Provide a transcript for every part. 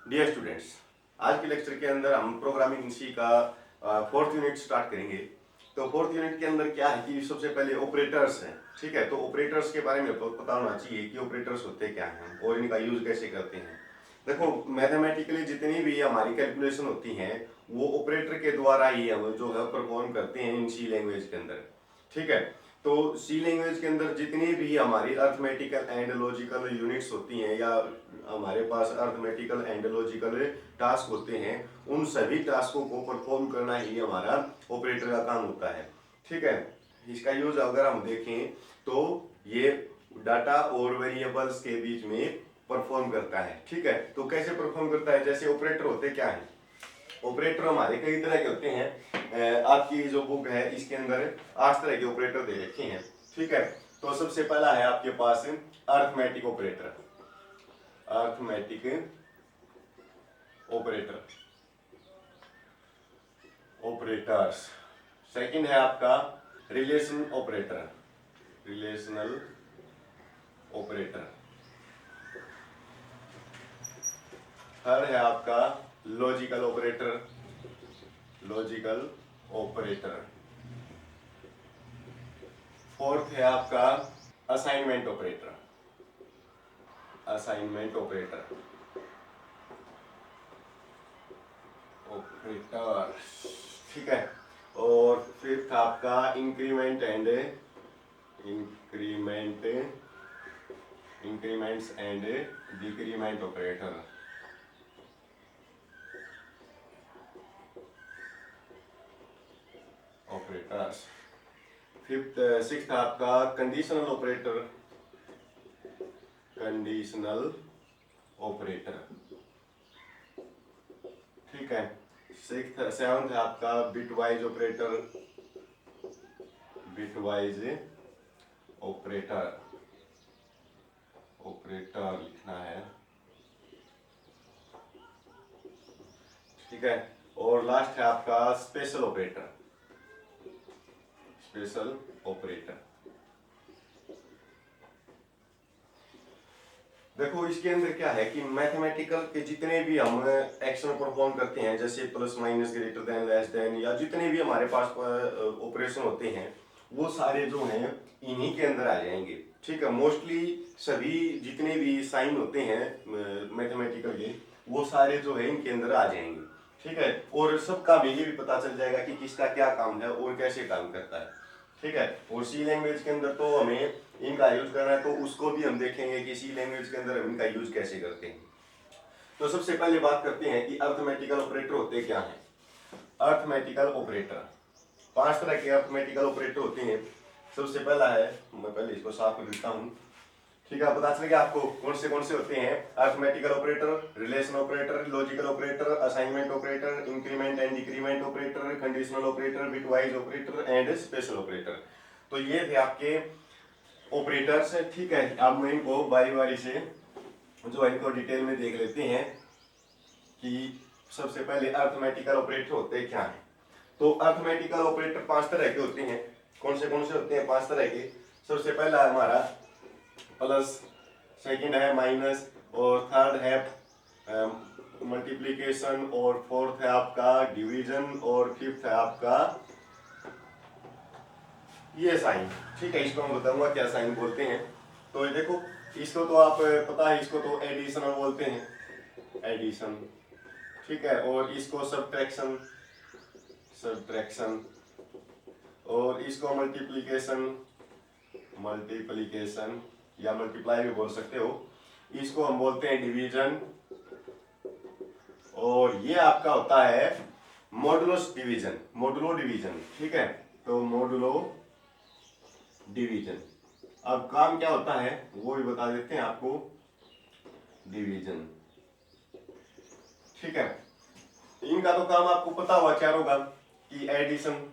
Dear students, आज के lecture के अंदर हम प्रोग्रामिंग इन सी का फोर्थ यूनिट स्टार्ट करेंगे। तो फोर्थ यूनिट के अंदर क्या है कि सबसे पहले ऑपरेटर्स हैं। ठीक है, तो ऑपरेटर्स के बारे में तो पता होना चाहिए कि ऑपरेटर्स होते क्या हैं और इनका यूज कैसे करते हैं। देखो, मैथमेटिकली जितनी भी हमारी कैलकुलेशन होती हैं वो ऑपरेटर के द्वारा ही हम जो है परफॉर्म करते हैं इन सी लैंग्वेज के अंदर। ठीक है, तो सी लैंग्वेज के अंदर जितनी भी हमारी अर्थमेटिकल एंड लॉजिकल यूनिट्स होती हैं या हमारे पास अर्थमेटिकल एंड लॉजिकल टास्क होते हैं, उन सभी टास्कों को परफॉर्म करना ही हमारा ऑपरेटर का काम होता है। ठीक है, इसका यूज अगर हम देखें तो ये डाटा और वेरिएबल्स के बीच में परफॉर्म करता है। ठीक है, तो कैसे परफॉर्म करता है, जैसे ऑपरेटर होते क्या है, ऑपरेटर हमारे कई तरह के होते हैं। आपकी जो बुक है इसके अंदर 8 तरह के ऑपरेटर दे रखे हैं। ठीक है, तो सबसे पहला है आपके पास arithmetic operator. Arithmetic operator operators. Second है आपका relation operator, relational operator. Third है आपका logical operator, logical operator. Fourth है आपका assignment operator, assignment operator operator. ठीक है, और फिफ्थ आपका increment and increment increments and decrement operator. Operators. Sixth आपका कंडीशनल ऑपरेटर, कंडीशनल ऑपरेटर। ठीक है, सेवंथ है आपका bitwise operator, bitwise operator, operator लिखना है। ठीक है, और लास्ट है आपका स्पेशल ऑपरेटर, स्पेशल ऑपरेटर। देखो, इसके अंदर क्या है कि मैथमेटिकल के जितने भी हम एक्शन परफॉर्म करते हैं, जैसे plus minus greater than less then या जितने भी हमारे पास ऑपरेशन होते हैं, वो सारे जो हैं इन्हीं के अंदर आ जाएंगे। ठीक है, मोस्टली सभी जितने भी साइन होते हैं मैथमेटिकल के, वो सारे जो है इनके अंदर आ जाएंगे। ठीक है, और सबका भी ये भी पता चल जाएगा कि किसका क्या काम है और कैसे काम करता है। ठीक है, और सी लैंग्वेज के अंदर तो हमें इनका यूज करना है, तो उसको भी हम देखेंगे कि सी लैंग्वेज के अंदर हम इनका यूज कैसे करते हैं। तो सबसे पहले बात करते हैं कि अर्थमेटिकल ऑपरेटर होते क्या हैं। अर्थमेटिकल ऑपरेटर, 5 तरह के अर्थमेटिकल ऑपरेटर होते हैं। सबसे पहला है, मैं पहले इसको साफ कर देता हूँ। ठीक है, पता चल गया आपको कौन से होते हैं। Arithmetical operator, relation operator, logical operator, assignment operator, increment and decrement operator, conditional operator, bitwise operator and special operator. तो ये थे आपके ऑपरेटर्स। ठीक है, अब मैं इनको बारी बारी से जो इनको डिटेल में देख लेते हैं कि सबसे पहले अर्थमेटिकल ऑपरेटर होते क्या हैं। तो अर्थमेटिकल ऑपरेटर 5 तरह के होते हैं। कौन से होते हैं 5 तरह के। सबसे पहला है हमारा प्लस, सेकंड है माइनस, और थर्ड है मल्टीप्लिकेशन, और फोर्थ है आपका डिवीजन, और फिफ्थ है आपका ये साइन। ठीक है, इसको मैं बताऊंगा क्या साइन बोलते हैं। तो ये देखो, इसको तो आप पता है, इसको तो एडिशनल बोलते हैं, एडिशन। ठीक है, और इसको सब्ट्रैक्शन, सब्ट्रैक्शन, और इसको मल्टीप्लिकेशन, मल्टीप्लिकेशन या मल्टीप्लाई भी बोल सकते हो। इसको हम बोलते हैं डिवीजन, और ये आपका होता है मॉडुलस डिवीजन, मॉडुलो डिवीजन। ठीक है, तो मॉडुलो डिवीजन। अब काम क्या होता है वो भी बता देते हैं आपको। डिवीजन, ठीक है, इनका तो काम आपको पता हुआ क्या होगा कि एडिशन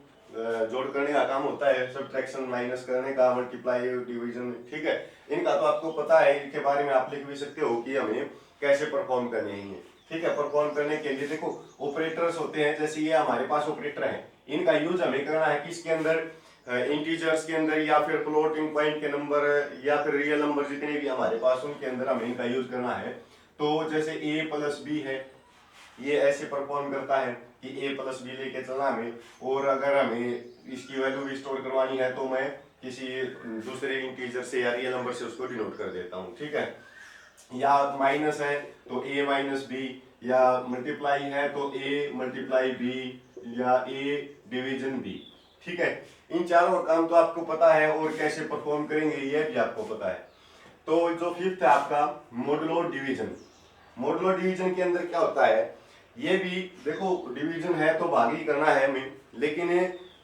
जोड़ करने का काम होता है, सब्ट्रैक्शन माइनस करने का, मल्टीप्लाई डिवीजन। ठीक है, इनका तो आपको पता है, इनके बारे में आप लिख भी सकते हो कि हमें कैसे परफॉर्म करने हैं। ठीक है, परफॉर्म करने के लिए देखो ऑपरेटर्स होते हैं, जैसे ये हमारे पास ऑपरेटर है, इनका यूज हमें करना है किसके अंदर, इंटीजर्स के अंदर, या फिर फ्लोटिंग पॉइंट के नंबर, या फिर रियल नंबर जितने भी हमारे पास उनके अंदर हमें इनका यूज करना है। तो जैसे ए प्लस बी है, ये ऐसे परफॉर्म करता है कि ए प्लस बी लेके चलना हमें, और अगर हमें इसकी वैल्यू भी स्टोर करवानी है तो मैं किसी दूसरे इंटीजर से या रियल नंबर से उसको डिनोट कर देता हूँ, ठीक है। या माइनस है तो ए माइनस बी, या मल्टीप्लाई है तो ए मल्टीप्लाई बी, या ए डिवीजन बी, ठीक है। इन चारों काम तो आपको पता है, और कैसे परफॉर्म करेंगे ये भी आपको पता है। तो जो फिफ्थ है आपका मॉडुलो डिवीजन। मॉडुलो डिवीजन के अंदर क्या होता है, ये भी देखो डिवीजन है तो भाग ही करना है हमें, लेकिन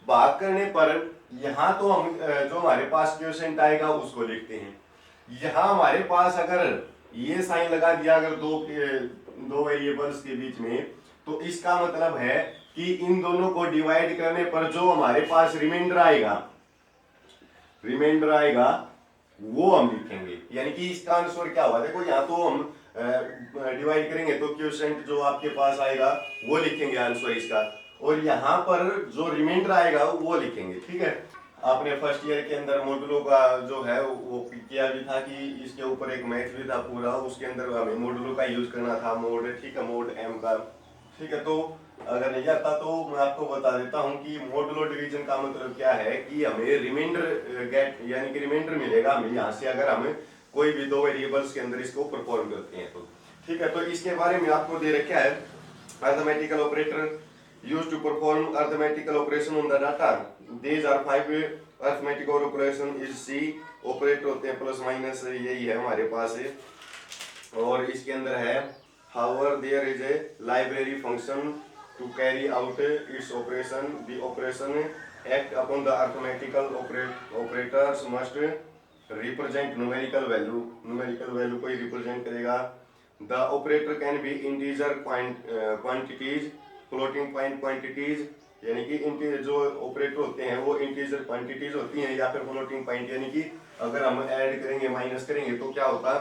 भाग करने पर यहाँ तो हम जो हमारे पास क्वोशिएंट आएगा उसको लिखते हैं। यहाँ हमारे पास अगर ये साइन लगा दिया अगर दो वेरिएबल्स के बीच में, तो इसका मतलब है कि इन दोनों को डिवाइड करने पर जो हमारे पास रिमाइंडर आएगा वो हम लिखेंगे। यानी कि इसका आंसर क्या हुआ, देखो यहाँ तो हम डिवाइड करेंगे तो क्वोशिएंट जो आपके पास आएगा वो लिखेंगे आंसर इसका, और यहाँ पर जो रिमाइंडर आएगा वो लिखेंगे, ठीक है। आपने फर्स्ट ईयर के अंदर मॉडुलो का जो है वो किया भी था कि इसके ऊपर एक मैथ भी था पूरा, उसके अंदर हमें मॉडुलो का यूज करना था, मोड, ठीक है, मोड एम का, ठीक है। तो अगर नहीं आता तो मैं आपको बता देता हूँ कि मॉडुलो डिवीजन का मतलब क्या है कि हमें रिमाइंडर यानी कि रिमाइंडर मिलेगा हमें यहाँ से, अगर हमें कोई भी दो वेरिएबल्स के अंदर इसको परफॉर्म करते हैं तो, ठीक है। तो इसके बारे में आपको दे रखा है arithmetical operator used to perform arithmetical operation on the data. These are 5 arithmetical operation is C, operator होते हैं प्लस माइनस, यही है हमारे पास है। और इसके अंदर है however there is a library function to carry out its operation. The operation act upon the arithmetical operators must represent numerical value. numerical value को ही represent करेगा। The operator can be integer quantities, floating point quantities, यानी कि जो operator होते हैं वो integer quantities होती हैं, या फिर फ्लोटिंग पॉइंट, यानी कि अगर हम ऐड करेंगे माइनस करेंगे तो क्या होता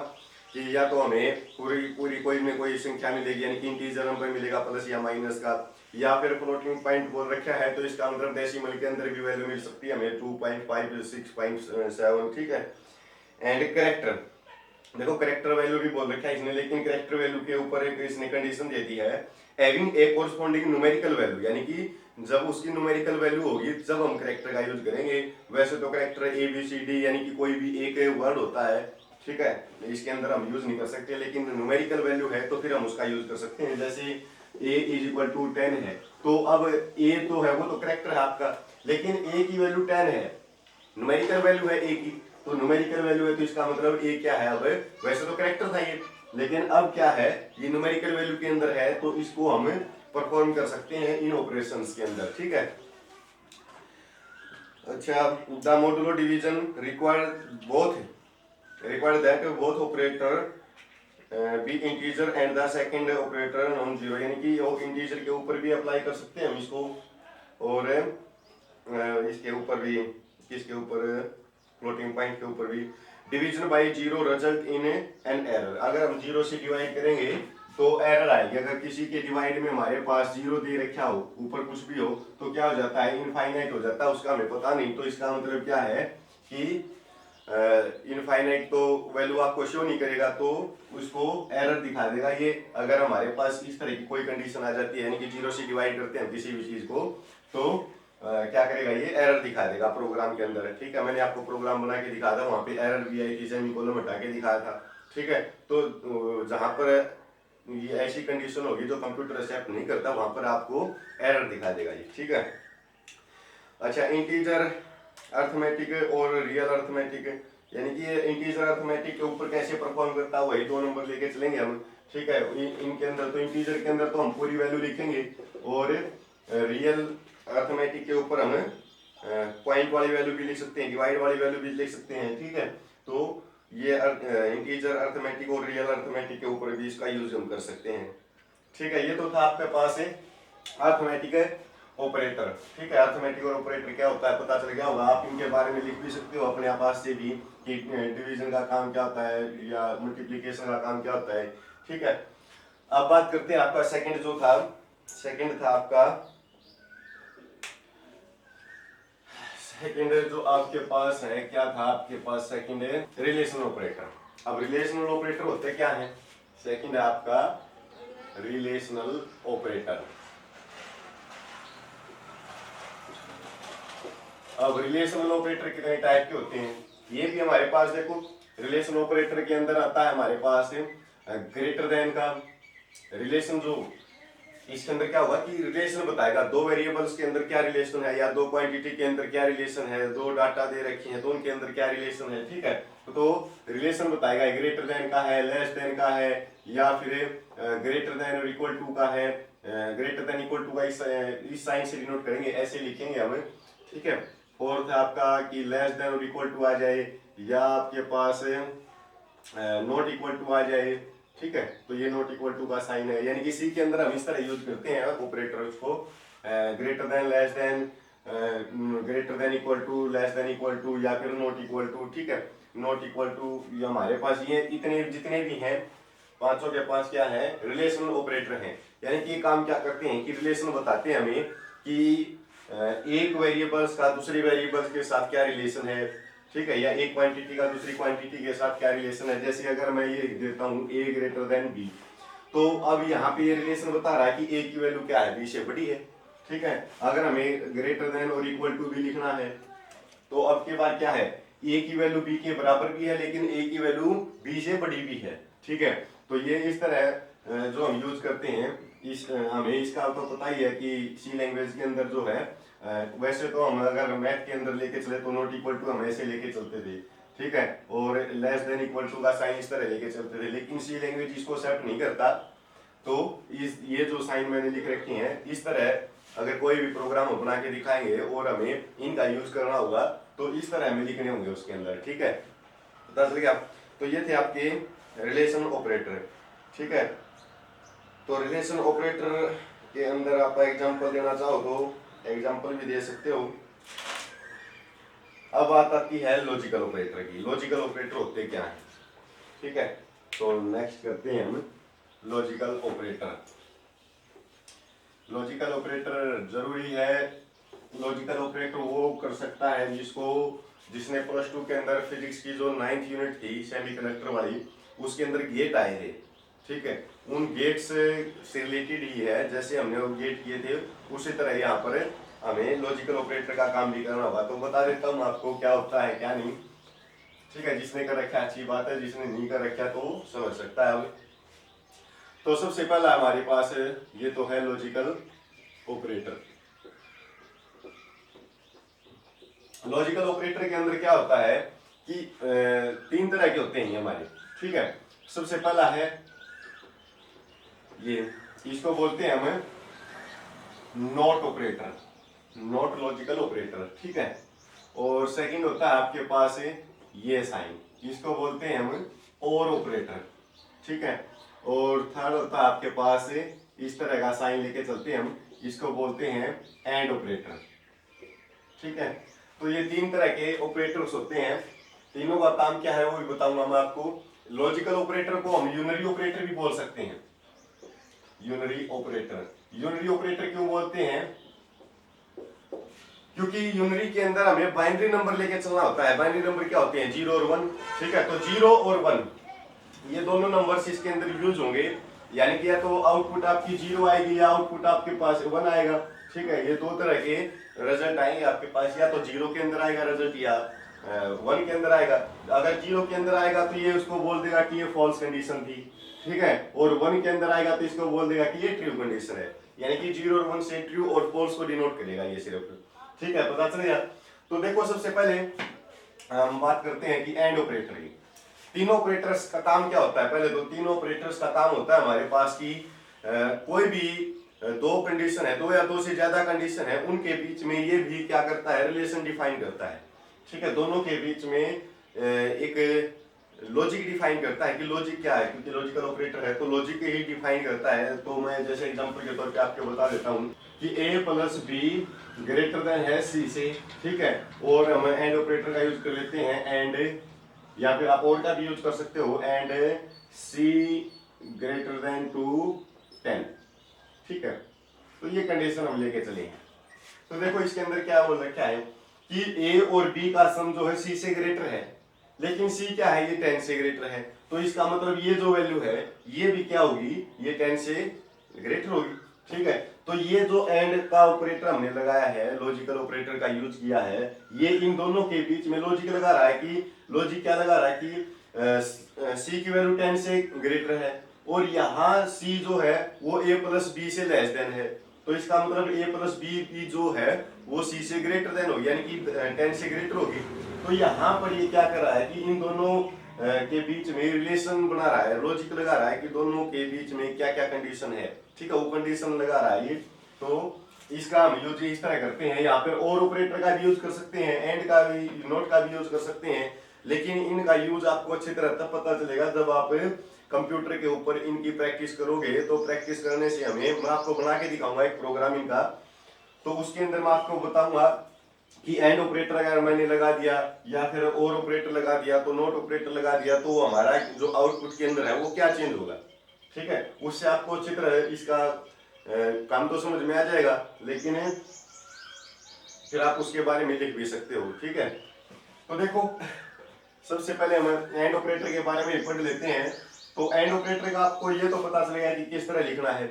कि या तो हमें पूरी कोई संख्या मिलेगी, यानी कि इंटीजर नंबर मिलेगा प्लस या माइनस का, या फिर फ्लोटिंग पॉइंट बोल रखा है तो इसका मतलब डेसिमल के अंदर भी वैल्यू मिल सकती है हमें 2.5, 6.7, ठीक है। एंड करेक्टर, देखो करेक्टर वैल्यू भी बोल रखा है इसने, लेकिन करेक्टर वैल्यू के ऊपर एक इसने कंडीशन दे दी है, having a corresponding numerical value, यानी कि जब उसकी न्यूमेरिकल वैल्यू होगी जब हम करेक्टर का यूज करेंगे। वैसे तो character A B C D यानी कि कोई भी एक वर्ड होता है, ठीक है, इसके अंदर हम यूज नहीं कर सकते, लेकिन न्यूमेरिकल वैल्यू है तो फिर हम उसका यूज कर सकते हैं। जैसे a = 10 है, तो अब a तो है वो तो करेक्टर है आपका, लेकिन a की वैल्यू 10 है, न्यूमेरिकल वैल्यू है a की, तो न्यूमेरिकल वैल्यू है तो इसका मतलब a क्या है, अब वैसे तो करेक्टर था ये, लेकिन अब क्या है ये न्यूमेरिकल वैल्यू के अंदर है तो इसको हम परफॉर्म कर सकते हैं इन ऑपरेशंस के अंदर, ठीक है। अच्छा, the modulo division require that both operator be integer and the second operator non zero, यानी कि वो इंटीजर के ऊपर भी अप्लाई कर सकते हैं हम इसको, और इसके ऊपर भी, किसके ऊपर, फ्लोटिंग पॉइंट के ऊपर भी। Division by zero result in an error, अगर हम जीरो से डिवाइड करेंगे तो एरर आएगी। अगर किसी के डिवाइड में हमारे पास जीरो दे रखा हो, ऊपर कुछ भी हो, तो क्या हो जाता है, इनफाइनाइट हो जाता है, उसका हमें पता नहीं। तो इसका मतलब क्या है कि इनफाइनाइट तो वैल्यू आपको शो नहीं करेगा, तो उसको एरर दिखा देगा ये। अगर हमारे पास इस तरह की कोई कंडीशन आ जाती है, यानी कि जीरो से डिवाइड करते हैं किसी भी चीज को, तो क्या करेगा ये, एरर दिखा देगा प्रोग्राम के अंदर, ठीक है। मैंने आपको प्रोग्राम बना के दिखाया था, वहां पे एरर भी आई थी, सेमीकोलन हटा के दिखाया था, ठीक है। तो जहां पर ये ऐसी कंडीशन होगी जो कंप्यूटर एक्सेप्ट नहीं करता, वहां पर आपको एरर दिखा देगा ये, ठीक है। अच्छा, इंटीजर अर्थमेटिक और रियल अर्थमेटिक, यानी कि ये इंटीजर अर्थमेटिक के ऊपर कैसे परफॉर्म करता है वही 2 नंबर लेके चलेंगे हम, ठीक है। इनके अंदर तो इंटीजर के अंदर तो हम पूरी वैल्यू लिखेंगे, और रियल अर्थमेटिक के ऊपर हम पॉइंट वाली वैल्यू भी लिख सकते हैं, डिवाइड वाली वैल्यू भी लिख सकते हैं, ठीक है। तो ये इंटीजर अर्थमेटिक और रियल अर्थमेटिक के ऊपर भी इसका यूज हम कर सकते हैं, ठीक है। ये तो था आपके पास है अर्थमेटिक ऑपरेटर, ठीक है। अर्थमेटिक और ऑपरेटर क्या होता है पता चल गया होगा, आप इनके बारे में लिख भी सकते हो अपने पास से भी कि डिवीजन का काम क्या होता है या मल्टीप्लिकेशन का काम क्या होता है, ठीक है। अब बात करते हैं आपका सेकंड जो था, सेकंड था आपका, सेकंड जो आपके पास है, क्या था आपके पास सेकंड है रिलेशनल ऑपरेटर। अब रिलेशनल ऑपरेटर होते क्या है, सेकंड है आपका रिलेशनल ऑपरेटर। अब रिलेशनल ऑपरेटर कितने टाइप के होते हैं, ये भी हमारे पास देखो, रिलेशन ऑपरेटर के अंदर आता है हमारे पास ग्रेटर देन का रिलेशन। जो इसके अंदर क्या होगा कि रिलेशन बताएगा, दो वेरिएबल्स के अंदर क्या रिलेशन है, या दो क्वांटिटी के अंदर क्या रिलेशन है, दो डाटा दे रखी है तो उनके अंदर क्या रिलेशन है, ठीक है। तो रिलेशन बताएगा ग्रेटर देन का है, लेस देन का है, या फिर ग्रेटर देन और इक्वल टू का है। ग्रेटर देन इक्वल टू का इस साइन से डिनोट करेंगे, ऐसे लिखेंगे हम, ठीक है। फोर्थ है आपका कि लेस देन और इक्वल टू आ जाए, या आपके पास नॉट इक्वल टू आ जाए, ठीक है। तो ये नॉट इक्वल टू का साइन है, यानी कि सी के अंदर हम इस तरह यूज करते हैं ऑपरेटर्स को, greater than, less than, greater than equal to, less than equal to, या फिर नॉट इक्वल टू, ठीक है। नॉट इक्वल टू, ये हमारे पास ये इतने जितने भी हैं पांचों के पास क्या है, रिलेशनल ऑपरेटर हैं। यानी कि ये काम क्या करते हैं कि रिलेशन बताते हैं हमें कि एक वेरिएबल्स का दूसरी वेरिएबल्स के साथ क्या रिलेशन है, ठीक है, या एक क्वांटिटी का दूसरी क्वांटिटी के साथ क्या रिलेशन है। जैसे अगर मैं ये देता हूँ a ग्रेटर देन b, तो अब यहाँ पे ये रिलेशन बता रहा है कि a की वैल्यू क्या है, b से बड़ी है, ठीक है। अगर हमें ग्रेटर देन और इक्वल टू भी लिखना है तो अब के बाद क्या है, a की वैल्यू b के बराबर भी है लेकिन a की वैल्यू b से बड़ी भी है, ठीक है। तो ये इस तरह जो हम यूज करते हैं, इस हमें इसका तो पता ही है कि सी लैंग्वेज के अंदर जो है, वैसे तो हम अगर मैथ के अंदर लेके चले तो नॉट इक्वल टू हम ऐसे लेके चलते थे, ठीक है, और लेस देन इक्वल टू का साइन इस तरह लेके चलते थे, लेकिन सी लैंग्वेज इसको एक्सेप्ट नहीं करता। तो ये जो साइन मैंने लिख रखे हैं, इस तरह अगर कोई भी प्रोग्राम बना के दिखाएंगे और हमें इनका यूज करना होगा तो इस तरह हमें लिखने होंगे उसके अंदर, ठीक है। पता चल गया। तो ये थे आपके रिलेशन ऑपरेटर, ठीक है। तो रिलेशन ऑपरेटर के अंदर आप एग्जांपल देना चाहो तो एग्जांपल भी दे सकते हो। अब बात आती है लॉजिकल ऑपरेटर की। लॉजिकल ऑपरेटर होते क्या है, ठीक है। तो नेक्स्ट करते हैं हम लॉजिकल ऑपरेटर। लॉजिकल ऑपरेटर जरूरी है। लॉजिकल ऑपरेटर वो कर सकता है जिसने +2 के अंदर फिजिक्स की जो 9th यूनिट थी सेमीकंडक्टर वाली, उसके अंदर गेट आए थे, ठीक है। उन गेट से रिलेटेड ही है, जैसे हमने वो गेट किए थे उसी तरह यहाँ पर हमें लॉजिकल ऑपरेटर का काम भी करना होगा। तो बता देता हूँ आपको क्या होता है क्या नहीं, ठीक है। जिसने कर रखा अच्छी बात है, जिसने नहीं कर रखा तो समझ सकता है अब। तो सबसे पहला हमारे पास ये तो है लॉजिकल ऑपरेटर। लॉजिकल ऑपरेटर के अंदर क्या होता है कि 3 तरह के होते हैं हमारे, ठीक है। सबसे पहला है ये, इसको बोलते हैं हम not operator, not logical operator, ठीक है। और सेकंड होता है आपके पास ये साइन, इसको बोलते हैं हम और ऑपरेटर, ठीक है। और थर्ड होता है आपके पास इस तरह का साइन लेके चलते हैं हम, इसको बोलते हैं एंड ऑपरेटर, ठीक है। तो ये 3 तरह के ऑपरेटर्स होते हैं। तीनों का काम क्या है वो भी बताऊंगा मैं आपको। लॉजिकल ऑपरेटर को हम यूनरी ऑपरेटर भी बोल सकते हैं। यूनरी ऑपरेटर क्यों बोलते हैं, क्योंकि यूनरी के अंदर हमें बाइनरी नंबर लेके चलना होता है। बाइनरी नंबर क्या होते हैं, 0 और 1, ठीक है। तो 0 और 1 ये दोनों नंबर्स इसके अंदर यूज होंगे, यानी कि या तो आउटपुट आपकी 0 आएगी या आउटपुट आपके पास 1 आएगा, ठीक है। ये 2 तरह के रिजल्ट आएंगे आपके पास, या तो 0 के अंदर आएगा रिजल्ट या 1 के अंदर आएगा। अगर 0 के अंदर आएगा तो ये उसको बोल देगा कि ये फॉल्स कंडीशन थी, ठीक है। और 1 के अंदर आएगा तो इसको बोल देगा कि ये ट्रू कंडीशन है, यानी कि 0 और 1 से ट्रू और फॉल्स को डिनोट करेगा ये सिर्फ, ठीक है। पता चल गया। तो देखो सबसे पहले हम बात करते हैं कि एंड ऑपरेटर की। तीनों ऑपरेटर्स का काम क्या होता है, पहले तो तीनों ऑपरेटर्स का काम होता है हमारे पास की कोई भी 2 कंडीशन है, 2 या 2 से ज्यादा कंडीशन है, उनके बीच में ये भी क्या करता है, रिलेशन डिफाइन करता है, ठीक है। दोनों के बीच में एक लॉजिक डिफाइन करता है कि लॉजिक क्या है, क्योंकि लॉजिकल ऑपरेटर है तो लॉजिक ही डिफाइन करता है। तो मैं जैसे एग्जांपल के तौर पे आपको बता देता हूँ कि a + b ग्रेटर देन है c से, ठीक है। और हम एंड ऑपरेटर का यूज कर लेते हैं एंड, या फिर आप और का भी यूज कर सकते हो, and c greater than two 10, ठीक है। तो ये कंडीशन हम लेके चले हैं। तो देखो इसके अंदर क्या बोल रखा है कि a और b का सम जो है c से ग्रेटर है, लेकिन c क्या है, ये 10 से ग्रेटर है। तो इसका मतलब ये जो वैल्यू है ये भी क्या होगी, ये 10 से ग्रेटर होगी। ठीक है, तो ये जो एंड का ऑपरेटर हमने लगाया है, लॉजिकल ऑपरेटर का यूज किया है, ये इन दोनों के बीच में लॉजिक लगा रहा है कि लॉजिक क्या लगा रहा है कि सी की वैल्यू 10 से ग्रेटर है और यहाँ सी जो है वो a प्लस बी से लेस देन है। तो इसका मतलब a प्लस बी की जो है वो c से ग्रेटर देन होगी, यानी कि 10 से ग्रेटर होगी। तो यहाँ पर ये क्या कर रहा है कि इन दोनों के बीच में रिलेशन बना रहा है, लॉजिक लगा रहा है कि दोनों के बीच में क्या क्या कंडीशन है। ठीक है, वो कंडीशन लगा रहा है ये। तो इसका हम यूज इस तरह करते हैं, यहाँ पे और ऑपरेटर का भी यूज कर सकते हैं, एंड का भी, नोट का भी यूज कर सकते हैं, लेकिन इनका यूज आपको अच्छी तरह तब पता चलेगा जब आप कंप्यूटर के ऊपर इनकी प्रैक्टिस करोगे। तो प्रैक्टिस करने से हमें, मैं आपको बना के दिखाऊंगा एक प्रोग्रामिंग का, तो उसके अंदर मैं आपको बताऊंगा कि एंड ऑपरेटर अगर मैंने लगा दिया या फिर और ऑपरेटर लगा दिया, तो नोट ऑपरेटर लगा दिया, तो हमारा जो आउटपुट के अंदर है वो क्या चेंज होगा। ठीक है, उससे आपको अच्छी तरह इसका काम तो समझ में आ जाएगा, लेकिन फिर आप उसके बारे में लिख भी सकते हो। ठीक है, तो देखो सबसे पहले हम एंड ऑपरेटर के बारे में पढ़ लेते हैं। तो एंड ऑपरेटर का आपको ये तो पता चलेगा कि किस तरह लिखना है।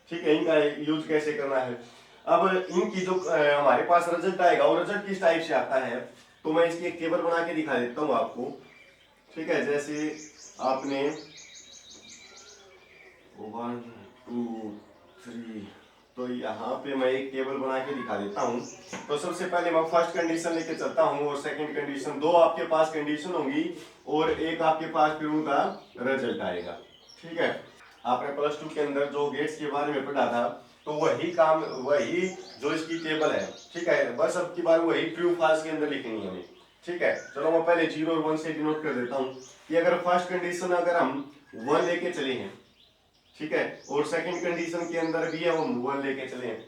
ठीक है, इनका यूज कैसे करना है। अब इनकी जो हमारे पास रिजल्ट आएगा, और रिजल्ट किस टाइप से आता है, तो मैं इसकी एक टेबल बना के दिखा देता हूँ आपको। ठीक है, जैसे आपने 1 2 3, तो यहाँ पे मैं एक टेबल बना के दिखा देता हूँ। तो सबसे पहले मैं फर्स्ट कंडीशन लेके चलता हूँ और सेकंड कंडीशन, दो आपके पास कंडीशन होंगी और एक आपके पास फिर उनका रिजल्ट आएगा। ठीक है, आपने प्लस 2 के अंदर जो गेट्स के बारे में पढ़ा था, तो वही काम, वही जो इसकी टेबल है। ठीक है, बस अब की बार वही ट्रू फॉल्स के अंदर लिखनी है हमें। ठीक है, चलो मैं पहले 0 और 1 से डिनोट कर देता हूँ कि अगर फर्स्ट कंडीशन अगर हम 1 लेके चले हैं, ठीक है, और सेकंड कंडीशन के अंदर भी है वो 1 लेके चले हैं,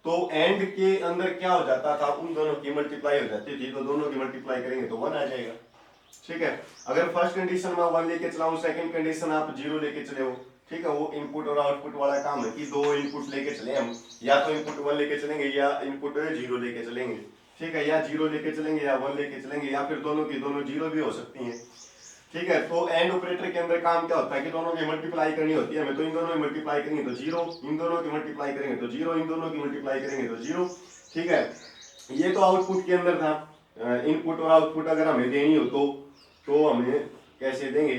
तो एंड के अंदर क्या हो जाता था, उन दोनों की मल्टीप्लाई हो जाती थी, तो दोनों की मल्टीप्लाई करेंगे तो 1 आ जाएगा। ठीक है, अगर फर्स्ट कंडीशन में 1 लेके चला हूं, सेकंड कंडीशन आप 0 लेके चले हो। ठीक है, वो इनपुट और आउटपुट वाला काम है कि दो इनपुट लेके चले हम, या तो इनपुट 1 लेके चलेंगे या इनपुट 0 लेके चलेंगे। ठीक है, या 0 लेके चलेंगे या 1 लेके चलेंगे, या फिर दोनों की दोनों 0 भी हो सकती हैं। ठीक है, तो एंड ऑपरेटर के अंदर काम क्या होता है कि दोनों की मल्टीप्लाई करनी होती है हमें, तो इन दोनों की मल्टीप्लाई करेंगे तो 0, इन दोनों की मल्टीप्लाई करेंगे तो 0, इन दोनों की मल्टीप्लाई करेंगे तो 0। ठीक है, ये तो आउटपुट के अंदर था। इनपुट और आउटपुट अगर हमें देनी हो तो हमें कैसे देंगे।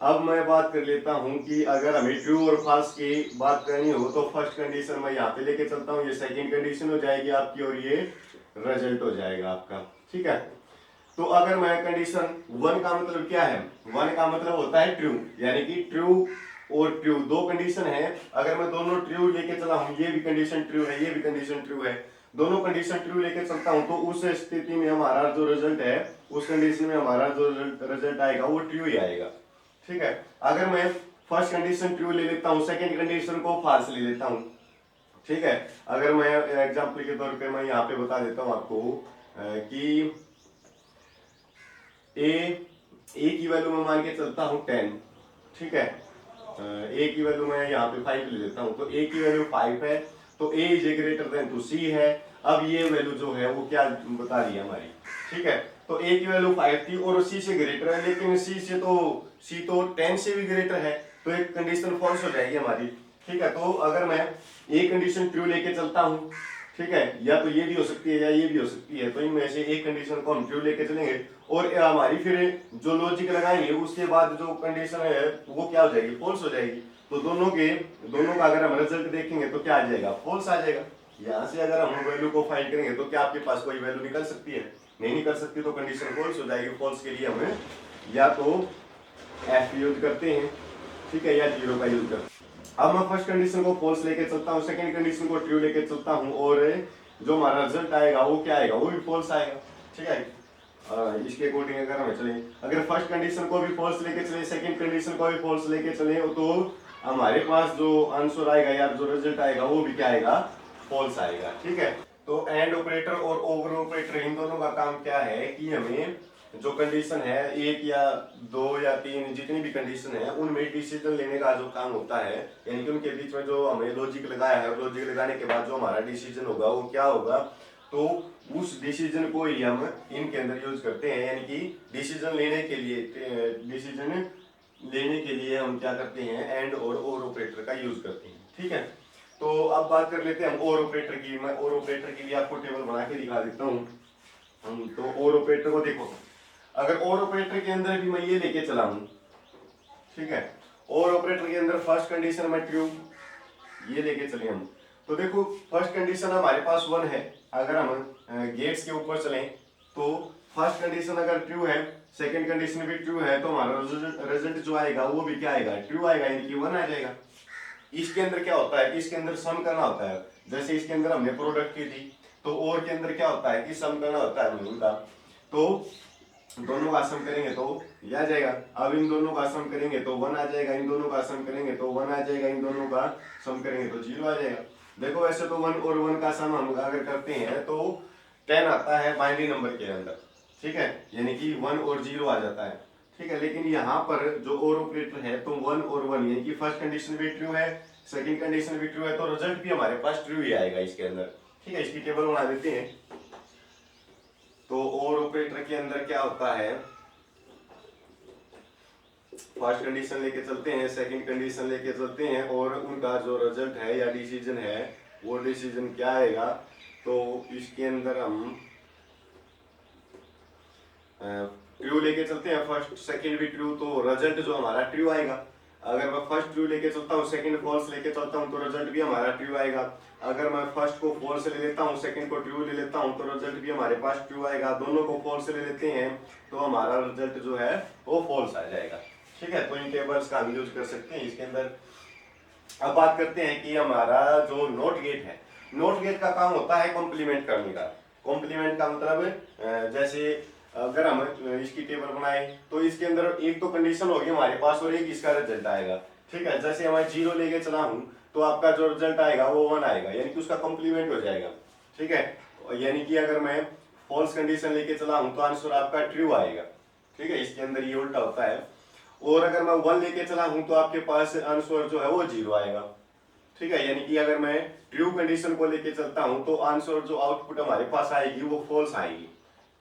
अब मैं बात कर लेता हूं कि अगर हमें ट्रू और फॉल्स की बात करनी हो, तो फर्स्ट कंडीशन मैं यहाँ पे लेके चलता हूँ, ये सेकंड कंडीशन हो जाएगी आपकी और ये रिजल्ट हो जाएगा आपका। ठीक है, तो अगर मैं कंडीशन 1 का मतलब क्या है, 1 का मतलब होता है ट्रू, यानी कि ट्रू और ट्रू दो कंडीशन है। अगर मैं दोनों ट्रू लेके चला हूं, ये भी कंडीशन ट्रू है, ये भी कंडीशन ट्रू है, दोनों कंडीशन ट्रू लेके चलता हूं, तो उस स्थिति में हमारा जो रिजल्ट है, उस कंडीशन में हमारा जो रिजल्ट आएगा वो ट्रू ही आएगा। ठीक है, अगर मैं फर्स्ट कंडीशन ट्रू ले लेता हूँ, सेकंड कंडीशन को फॉल्स ले लेता हूँ। ठीक है, अगर मैं एग्जांपल के तौर पे मैं यहाँ पे बता देता हूँ आपको कि ए की वैल्यू मैं मान के चलता हूँ 10। ठीक है, ए की वैल्यू मैं यहाँ पे 5 ले लेता हूँ, तो ए की वैल्यू 5 है, तो ए इज ग्रेटर देन टू सी है। अब ये वैल्यू जो है वो क्या बता रही है हमारी। ठीक है, तो ए की वैल्यू 5 थी और सी से ग्रेटर है, लेकिन सी तो 10 से भी ग्रेटर है, तो एक कंडीशन फॉल्स हो जाएगी हमारी। ठीक है, तो अगर मैं एक कंडीशन ट्रू लेके चलता हूँ, ठीक है, या तो ये भी हो सकती है या ये भी हो सकती है, तो इनमें से एक कंडीशन को हम ट्रू लेके चलेंगे और हमारी फिर जो लॉजिक लगाएंगे उसके बाद जो कंडीशन है वो क्या हो जाएगी, फॉल्स हो जाएगी। तो दोनों का अगर हम रिजल्ट देखेंगे तो क्या आ जाएगा, फॉल्स आ जाएगा। यहाँ से अगर हम वैल्यू को फाइंड करेंगे तो क्या आपके पास कोई वैल्यू निकल सकती है, नहीं निकल सकती, तो कंडीशन फॉल्स हो जाएगी। फॉल्स के लिए हमें या तो एफ यूज करते हैं, ठीक है, या 0 का यूज करते हैं। अब मैं फर्स्ट कंडीशन को फॉल्स लेके चलता हूँ, सेकंड कंडीशन को ट्रू लेके चलता हूँ, और जो हमारा रिजल्ट आएगा वो क्या आएगा, वो भी फॉल्स आएगा। ठीक है, इसके अकॉर्डिंग अगर हमें चले, अगर फर्स्ट कंडीशन को भी फॉल्स लेके चले, सेकंड कंडीशन को भी फॉल्स लेके चले, तो हमारे पास जो आंसर आएगा या जो रिजल्ट आएगा वो भी क्या आएगा, फॉल्स आएगा। ठीक है, तो एंड ऑपरेटर और ओवर ऑपरेटर इन दोनों का काम क्या है कि हमें जो कंडीशन है 1 या 2 या 3 जितनी भी कंडीशन है उनमें डिसीजन लेने का जो काम होता है, यानी कि उनके बीच में जो हमें लॉजिक लगाया है, लॉजिक लगाने के बाद जो हमारा डिसीजन होगा वो क्या होगा, तो उस डिसीजन को ही हम इनके अंदर यूज करते हैं। यानी कि डिसीजन लेने के लिए डिसीजन लेने के लिए हम क्या करते हैं, एंड और ऑपरेटर का यूज करते हैं। ठीक है, तो अब बात कर लेते हैं हम और ऑपरेटर की। मैं और ऑपरेटर के लिए आपको टेबल बना के दिखा देता हूँ। तो और ऑपरेटर को देखो, अगर और ऑपरेटर के अंदर भी मैं ये लेके चला हूँ, ठीक है, और ऑपरेटर के अंदर फर्स्ट कंडीशन में ट्रू ये लेके चले हम, तो देखो फर्स्ट कंडीशन हमारे पास 1 है। अगर हम गेट्स के ऊपर चलें तो फर्स्ट कंडीशन अगर ट्रू है, सेकंड कंडीशन भी ट्रू है, तो हमारा रिजल्ट जो आएगा वो भी क्या आएगा, ट्रू आएगा, यानी कि 1 आ जाएगा। इसके अंदर क्या होता है, इसके अंदर सम करना होता है। जैसे इसके अंदर हमने प्रोडक्ट की थी, तो और के अंदर क्या होता है कि सम करना होता है उनका, तो दोनों का सम करेंगे तो ये आ जाएगा। अब इन दोनों का सम करेंगे तो 1 आ जाएगा, इन दोनों का सम करेंगे तो 1 आ जाएगा, इन दोनों का सम करेंगे तो 0 आ जाएगा। देखो वैसे तो 1 और 1 का सम हम अगर करते हैं तो 10 आता है बाइनरी नंबर के अंदर, ठीक है, यानी कि 1 और 0 आ जाता है। ठीक है, लेकिन यहाँ पर जो और ऑपरेटर है तो 1 और 1, यानी कि फर्स्ट कंडीशन भी ट्रू है, सेकंड कंडीशन भी ट्रू है, तो रिजल्ट भी हमारे पास ट्रू ही आएगा इसके अंदर। ठीक है, इसकी टेबल बना देते हैं। तो और ऑपरेटर के अंदर क्या होता है, फर्स्ट कंडीशन लेके चलते हैं, सेकंड कंडीशन लेके चलते हैं, और उनका जो रिजल्ट है या डिसीजन है वो डिसीजन क्या आएगा। तो इसके अंदर हम ट्रू लेके चलते हैं, फर्स्ट सेकंड भी ट्रू, तो रिजल्ट जो हमारा ट्रू आएगा। अगर मैं फर्स्ट ट्रू लेके चलता हूँ, सेकंड फॉल्स लेके चलता हूँ, तो रिजल्ट भी हमारा ट्रू आएगा। अगर मैं फर्स्ट को फॉल्स ले लेता हूँ, सेकंड को ट्रू ले लेता हूँ, तो रिजल्ट भी हमारे पास ट्रू आएगा। दोनों को फॉल्स ले लेते हैं तो हमारा रिजल्ट जो है वो फॉल्स आ जाएगा। ठीक है, तो इन टेबल्स का हम यूज कर सकते हैं इसके अंदर। अब बात करते हैं कि हमारा जो नोट गेट है, नोट गेट का काम होता है कॉम्प्लीमेंट करने का। कॉम्प्लीमेंट का मतलब जैसे अगर हम इसकी टेबल बनाए तो इसके अंदर एक तो कंडीशन होगी हमारे पास और एक इसका रिजल्ट आएगा। ठीक है, जैसे मैं 0 लेके चला हूं तो आपका जो रिजल्ट आएगा वो 1 आएगा, यानी कि उसका कॉम्प्लीमेंट हो जाएगा। ठीक है, यानी कि अगर मैं फॉल्स कंडीशन लेके चला हूं तो आंसर आपका ट्रू आएगा। ठीक है, इसके अंदर ये उल्टा होता है। और अगर मैं 1 लेके चला हूं तो आपके पास आंसर जो है वो 0 आएगा। ठीक है, यानी कि अगर मैं ट्रू कंडीशन को लेके चलता हूं तो आंसर जो आउटपुट हमारे पास आएगी वो फॉल्स आएगी।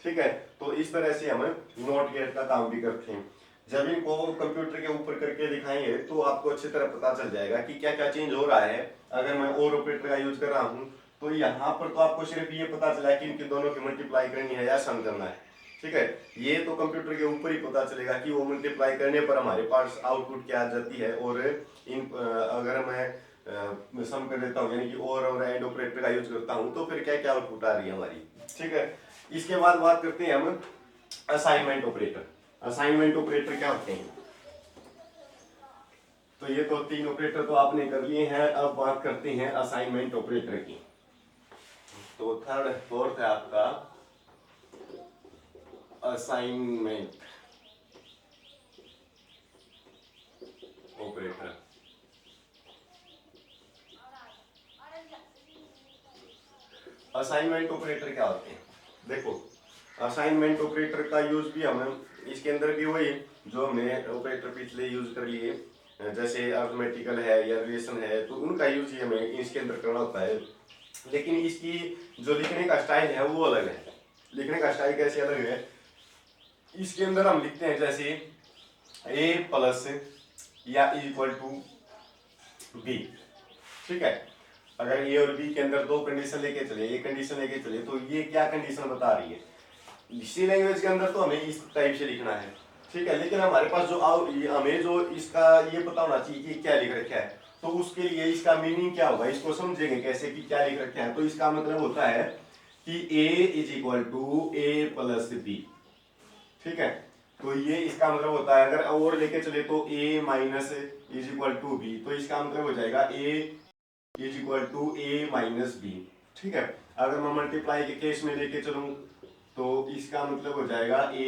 ठीक है, तो इस तरह से हम नॉट गेट का काम भी करते हैं। जब इनको कंप्यूटर के ऊपर करके दिखाएंगे तो आपको अच्छी तरह पता चल जाएगा कि क्या क्या चेंज हो रहा है। अगर मैं और ऑपरेटर का यूज कर रहा हूँ तो यहाँ पर तो आपको सिर्फ ये पता चला कि इनके दोनों की मल्टीप्लाई करनी है या सम करना है। ठीक है, ये तो कंप्यूटर के ऊपर ही पता चलेगा कि वो मल्टीप्लाई करने पर हमारे पास आउटपुट क्या आ जाती है, और इन अगर मैं सम कर देता हूँ, यानी कि और एंड ऑपरेटर का यूज करता हूँ, तो फिर क्या क्या आउटपुट आ रही है हमारी। ठीक है, इसके बाद बात करते हैं हम असाइनमेंट ऑपरेटर। असाइनमेंट ऑपरेटर क्या होते हैं, तो ये तो 3 ऑपरेटर तो आपने कर लिए हैं। अब बात करते हैं असाइनमेंट ऑपरेटर की। तो थर्ड फोर्थ है आपका असाइनमेंट ऑपरेटर। असाइनमेंट ऑपरेटर क्या होते हैं, देखो असाइनमेंट ऑपरेटर का यूज भी हम इसके अंदर भी वही जो हमने ऑपरेटर पिछले यूज कर लिए, जैसे अर्थमेटिकल है या रिलेशन है, तो उनका यूज ही हमें इसके अंदर करना होता है। लेकिन इसकी जो लिखने का स्टाइल है वो अलग है। लिखने का स्टाइल कैसे अलग है, इसके अंदर हम लिखते हैं जैसे a प्लस या इक्वल टू b। ठीक है, अगर a और b के अंदर दो कंडीशन लेके चले, एक कंडीशन लेके चले, तो ये क्या कंडीशन बता रही है। सी लैंग्वेज के अंदर तो हमें इस टाइप से लिखना है। ठीक है, लेकिन हमारे पास जो हमें जो इसका ये पता होना चाहिए कि क्या लिख रखा है, तो उसके लिए इसका मीनिंग क्या होगा, इसको समझेंगे कैसे कि क्या लिख रखा है। तो इसका मतलब होता है कि a is equal to a plus b। ठीक है, तो ये इसका मतलब होता है, अगर और लेके चले तो a minus is equal to b, तो इसका मतलब हो जाएगा a is equal to a minus b। ठीक है, अगर मैं मल्टीप्लाई के केस में लेके चलूं तो इसका मतलब हो जाएगा a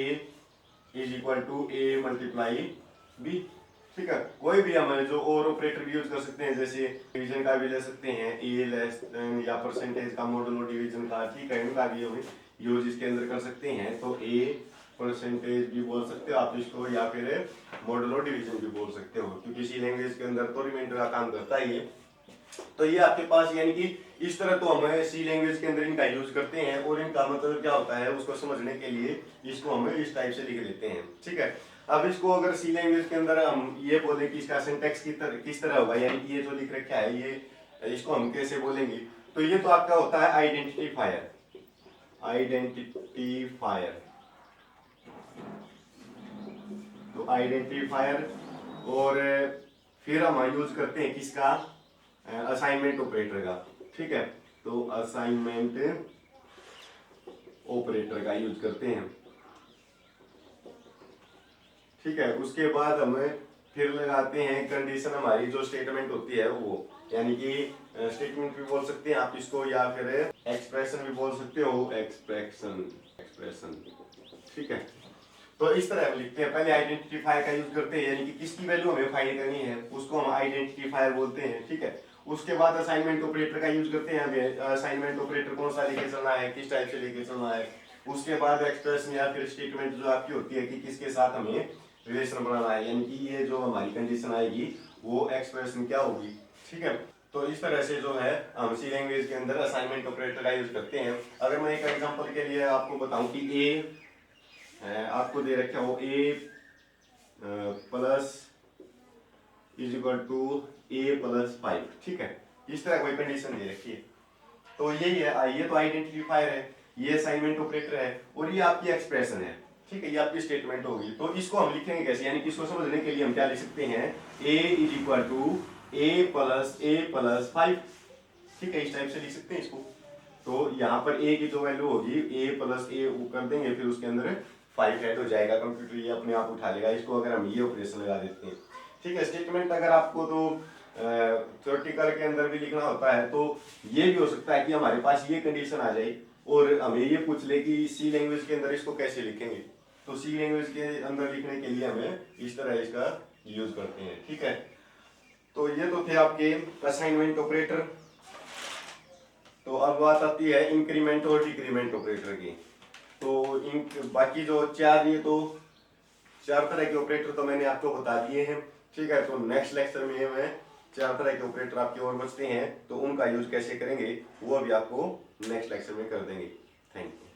is equal to a multiply b। ठीक है, कोई भी हमारे जो और ऑपरेटर भी यूज कर सकते हैं, जैसे डिवीजन का भी ले सकते हैं, a लेस देन या परसेंटेज का मॉडुलो डिवीजन का। ठीक है, इनका भी हम यूज इसके अंदर कर सकते हैं। तो a परसेंटेज भी बोल सकते हो आप इसको, या फिर मॉडुलो डिवीजन भी बोल सकते हो, क्योंकि सी लैंग्वेज के अंदर तो रिमाइंडर का काम करता है ये। तो ये आपके पास, यानी कि इस तरह तो हम सी लैंग्वेज के अंदर इनका यूज करते हैं, और इनका मतलब क्या होता है उसको समझने के लिए इसको हम इस टाइप से लिख लेते हैं। ठीक है, अब इसको अगर सी लैंग्वेज के अंदर हम ये बोले कि इसका सिंटैक्स किस तरह होगा, यानी कि ये जो लिख रखा है ये इसको हम कैसे बोलेंगे, तो ये तो आपका होता है आइडेंटिफायर। आइडेंटिफायर, तो आइडेंटिफायर, और फिर हम यूज करते हैं किसका, असाइनमेंट ऑपरेटर का। ठीक है, तो असाइनमेंट ऑपरेटर का यूज करते हैं। ठीक है, उसके बाद हम फिर लगाते हैं कंडीशन, हमारी जो स्टेटमेंट होती है वो, यानी कि स्टेटमेंट भी बोल सकते हैं आप इसको, या फिर एक्सप्रेशन भी बोल सकते हो, एक्सप्रेशन एक्सप्रेशन। ठीक है, तो इस तरह हम लिखते हैं। पहले आइडेंटिफायर का यूज करते हैं, यानी कि किसकी वैल्यू हमें फाइंड करनी है उसको हम आइडेंटिफायर बोलते हैं। ठीक है, उसके बाद असाइनमेंट ऑपरेटर का यूज करते हैं। हमें असाइनमेंट ऑपरेटर कौन सा लेके चलना है, किस टाइप से लेके चलना है। उसके बाद एक्सप्रेशन या फिर स्टेटमेंट जो आपकी होती है कि किसके साथ हमें रिलेशन बनाना है, यानी कि ये जो हमारी कंडीशन आएगी वो एक्सप्रेशन क्या होगी। ठीक है, तो इस तरह से जो है हम सी लैंग्वेज के अंदर असाइनमेंट ऑपरेटर का यूज करते हैं। अगर मैं एक एग्जांपल के लिए आपको बताऊं कि ए आपको दे रखा हो a plus is equal to a plus 5। ठीक है, इस तरह कोई कंडीशन दे रखी है, तो यही है, ये तो आइडेंटिफायर है, ये असाइनमेंट ऑपरेटर है, और ये आपकी एक्सप्रेशन है। ठीक है, ये आपकी स्टेटमेंट होगी। तो इसको हम लिखेंगे कैसे, यानी कि इसको समझने के लिए हम क्या लिख सकते हैं, a is equal to a plus 5। ठीक है, इस टाइप से लिख सकते हैं इसको। तो यहाँ पर ए की जो वैल्यू होगी ए प्लस ए कर देंगे, फिर उसके अंदर 5 ऐड हो जाएगा, कंप्यूटर ये अपने आप उठा लेगा इसको, अगर हम ये ऑपरेशन लगा देते हैं। ठीक है, स्टेटमेंट अगर आपको तो थ्योरेटिकल के अंदर भी लिखना होता है, तो ये भी हो सकता है कि हमारे पास ये कंडीशन आ जाए और हमें ये पूछ ले कि सी लैंग्वेज के अंदर इसको कैसे लिखेंगे। तो सी लैंग्वेज के अंदर लिखने के लिए हमें इस तरह इसका यूज करते हैं। ठीक है, तो ये तो थे आपके असाइनमेंट ऑपरेटर। तो अब बात आती है इंक्रीमेंट और डिक्रीमेंट ऑपरेटर की। तो बाकी जो ये तो 4 तरह के ऑपरेटर तो मैंने आपको बता दिए हैं। ठीक है, तो नेक्स्ट लेक्चर में मैं 4 तरह के ऑपरेटर आपके और बचते हैं, तो उनका यूज कैसे करेंगे वो भी आपको नेक्स्ट लेक्चर में कर देंगे। Thank you.